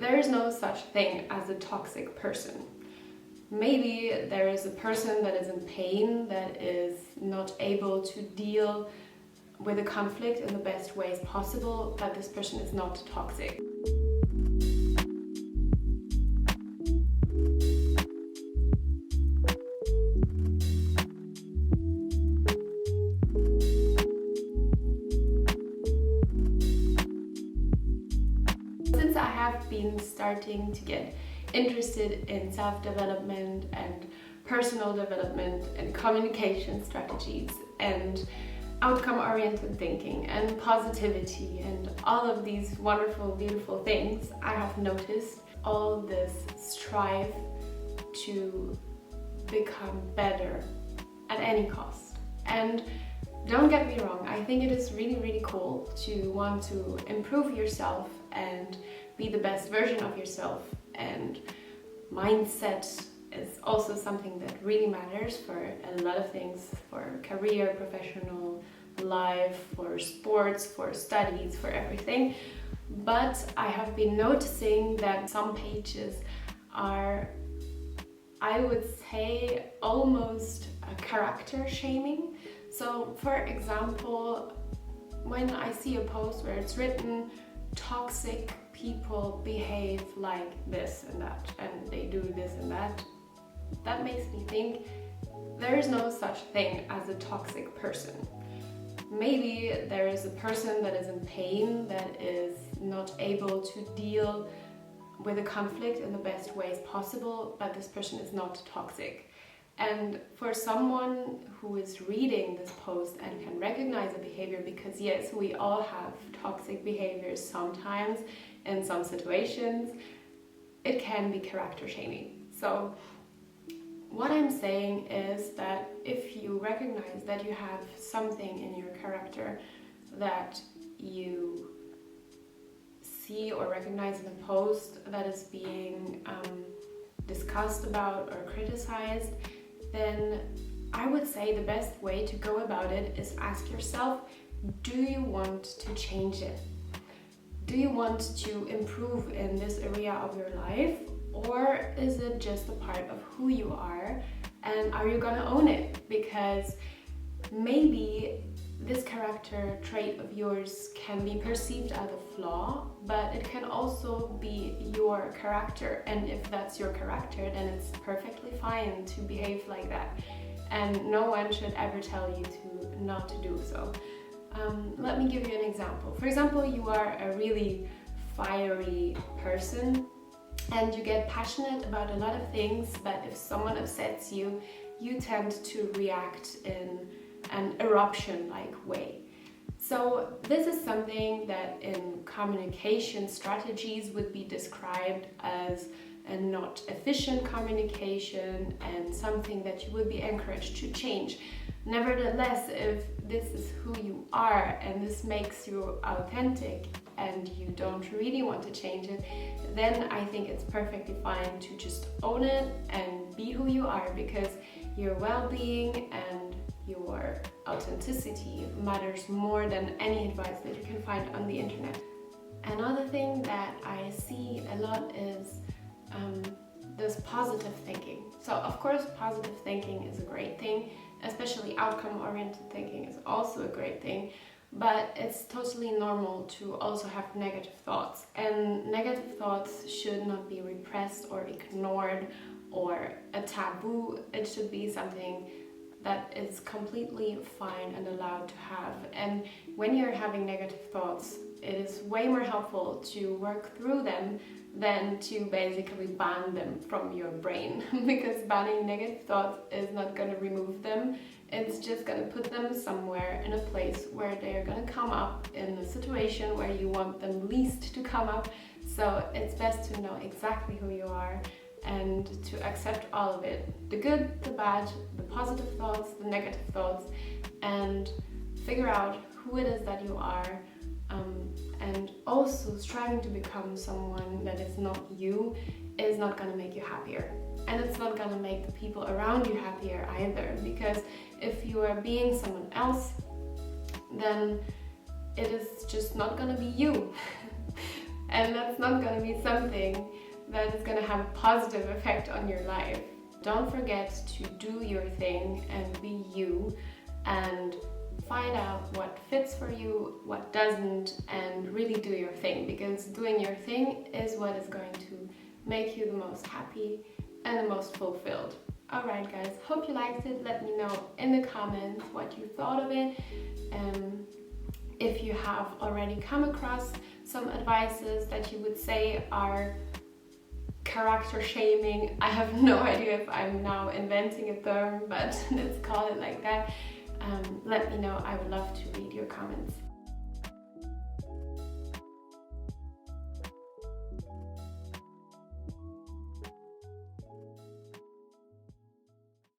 there is no such thing as a toxic person. Maybe there is a person that is in pain, that is not able to deal with a conflict in the best ways possible, but this person is not toxic. Since I have been starting to get interested in self-development and personal development and communication strategies and outcome-oriented thinking and positivity and all of these wonderful, beautiful things, I have noticed all this strive to become better at any cost. And don't get me wrong, I think it is really, really cool to want to improve yourself and be the best version of yourself. And mindset is also something that really matters for a lot of things, for career, professional life, for sports, for studies, for everything. But I have been noticing that some pages are, I would say, almost character shaming. So for example, when I see a post where it's written toxic people behave like this and that, and they do this and that, that makes me think there is no such thing as a toxic person. Maybe there is a person that is in pain, that is not able to deal with a conflict in the best ways possible, but this person is not toxic. And for someone who is reading this post and can recognize a behavior, because yes, we all have toxic behaviors sometimes in some situations, it can be character shaming. So what I'm saying is that if you recognize that you have something in your character that you see or recognize in a post that is being discussed about or criticized, then I would say the best way to go about it is ask yourself, do you want to change it? Do you want to improve in this area of your life? Or is it just a part of who you are? And are you gonna own it? Because maybe this character trait of yours can be perceived as a flaw, but it can also be your character. And if that's your character, then it's perfectly fine to behave like that. And no one should ever tell you to not to do so. Let me give you an example. For example, you are a really fiery person and you get passionate about a lot of things, but if someone upsets you, you tend to react in an eruption-like way. So this is something that in communication strategies would be described as a not efficient communication and something that you would be encouraged to change. Nevertheless, if this is who you are and this makes you authentic and you don't really want to change it, then I think it's perfectly fine to just own it and be who you are, because your well-being and your authenticity matters more than any advice that you can find on the internet. Another thing that I see a lot is this positive thinking. So of course positive thinking is a great thing, especially outcome-oriented thinking is also a great thing, but it's totally normal to also have negative thoughts, and negative thoughts should not be repressed or ignored or a taboo. It should be something that is completely fine and allowed to have. And when you're having negative thoughts, it is way more helpful to work through them than to basically ban them from your brain, because banning negative thoughts is not going to remove them. It's just going to put them somewhere in a place where they're going to come up in a situation where you want them least to come up. So it's best to know exactly who you are and to accept all of it, the good, the bad, the positive thoughts, the negative thoughts, and figure out who it is that you are, and also striving to become someone that is not you is not going to make you happier, and it's not going to make the people around you happier either, because if you are being someone else, then it is just not going to be you. and that's not going to be something that is going to have a positive effect on your life. Don't forget to do your thing and be you, and find out what fits for you, what doesn't, and really do your thing, because doing your thing is what is going to make you the most happy and the most fulfilled. Alright guys, hope you liked it. Let me know in the comments what you thought of it. If you have already come across some advices that you would say are character shaming, I have no idea if I'm now inventing a term, but let's call it like that. Let me know. I would love to read your comments.